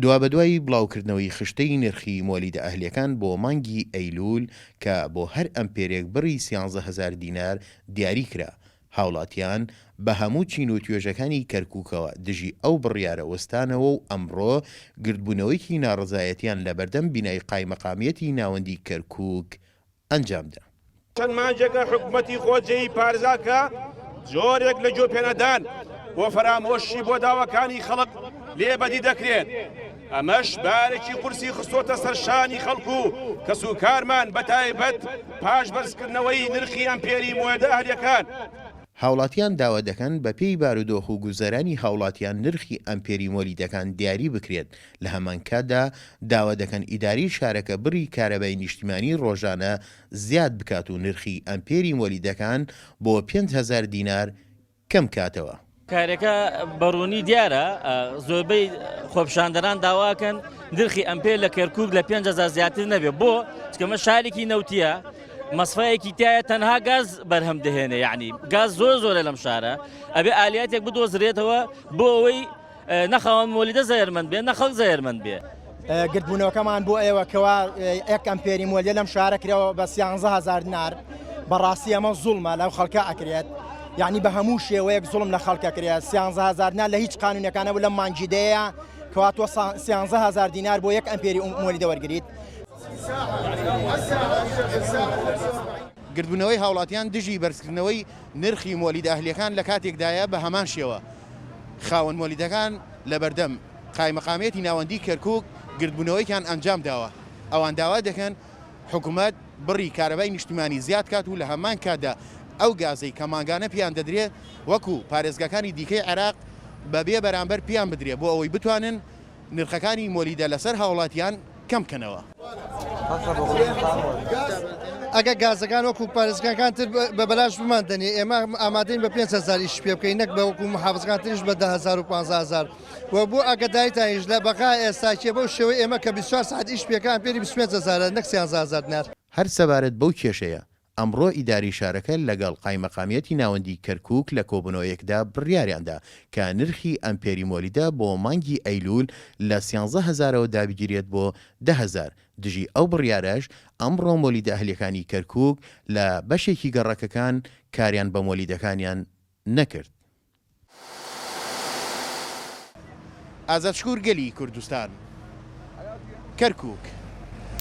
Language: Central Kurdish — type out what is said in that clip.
دوابەدوای بڵاوکردنەوەی خشتەی نرخی مۆلیدە ئەهلیەکان بۆ مانگی ئەیلول کە بۆ هەر ئەمپێرێک بڕی 13,000 دینار دیاری کرا، هاوڵاتیان بە هەموو چین و توێژەکانی کەرکووکەوە دژی ئەو بڕیارە وەستانەوە و ئەمڕۆ گردبوونەوەیکی ناڕزایەتیان لە بەردەم بینای قایمەقامیەتی ناوەندی کەرکووک ئەنجامدا. چەند مانجێکە حکوومەتی خۆجێی پارێزاکە جۆرێک لە جۆپێنەدان بۆ فرامۆشی بۆ داواکانی خەڵک لێبەدی دەکرێت. ئەمەش بارێکی قورسی خستۆتە سەرشانی خەڵکو کە سوکارمان بەتایبەت پاش بەرزکردنەوەی نرخی ئەمپێری مۆلیدە ئەهلیەکان. هاوڵاتیان داوا دەکەن بە پێی بارودۆخ و گوزەرانی هاوڵاتیان نرخی ئەمپێری مۆلیدەکان دیاری بکرێت. لە هەمان کاتدا داوا دەکەن ئیداری شارەکە بڕی کارەبای نیشتیمانی ڕۆژانە زیاد بکات و نرخی ئەمپێری مۆلیدەکان بۆ 5,000 دینار کەم کاتەوە. کارێکە بەڕوونی دیارە زۆربەی خۆپشاندەران داواکەن نرخی ئەمپێر لە کەرکووک لە 5,000 زیاتر نەبێت بۆ چکەمە شارێکی نەوتیە مەسفەیەکی تایە تەنها گاز بەرهەم دەهێنێ، یعنی گاز زۆرە لەم شارە ئەبێ ئالیاتێک بدۆزرێتەوە بۆ ئەوەی نەخەوان مۆلیدە زەیرمەند بێ نەخەڵک زەیرمەند بێ. گردبوونەوەکەمان بۆ ئێوە کەوا یەک ئەمپێری مۆلیدە لەم شارە کرێەوە بە 13,000 دینار بەڕاستی ئەمە زوڵمە لەو خەڵکە ئەکرێت، یعنی بە هەموو شێوەیەک زوڵم لە خەڵکە کرێت. 13,000 دینار لە هیچ قانونیەکانە بوو لەم مانجیدەیە کەوا تۆ 13,000 دینار بۆ یەک ئەمپێری مۆلیدە وەرگریت. گردبوونەوەی هاوڵاتیان دژی بەرزکردنەوەی نرخی مۆلیدە ئەهلیەکان لە کاتێکدایە بە هەمان شێوە خاوەن مۆلیدەکان لە بەردەم قایمەقامێتی ناوەندی کەرکووک گردبوونەوەیان ئەنجام داوە. ئەوان داوا دەکەن حکوومەت بڕی کارەبای نیشتیمانی زیاد کات و لە هەمان کاتدا ئەو گازەی کە ماگانە پیان دەدرێت وەکو پارێزگەکانی دیکەی عێراق بەبێ بەرامبەر پیان بدرێت بۆ ئەوەی بتوانن نرخەکانی مۆلیدە لەسەر هاوڵاتیان کەم بکەنەوە. ئەگە گازەکان وەکو پارێزگاکان تر بە بەلاش بماندنی ئێمە ئامادەین بە 5,000 ئیش پێ بکەین نەک بە وەکو محافزەکان تریش بە 10,000 و 15,000 و بۆ ئەگەدایتانیش لە بەقا ئێستاکێ بەو شێوەی ئێمە کە 24 ساعت ئیش پێکان پێری 25,000 نەک 13,000 دینار. هەر سەبارەت بەو کێشەیە ئەمڕۆ ئیداری شارەکە لەگەڵ قایمەقامیەتی ناوەندی کەرکووک لە کۆبوونەوەیەکدا بڕیاریاندا کە نرخی ئەمپێری مۆلیدە بۆ مانگی ئەیلول لە 13,000ەوە دابگیرێت بۆ 10,000. دژی ئەو بڕیارەش ئەمڕۆ مۆلیدە ئەهلیەکانی کەرکووک لە بەشێکی گەڕەکەکان کاریان بە مۆلیدەکانیان نەکرد. ئازادشکوور گەلی کوردستان، کەرکووک.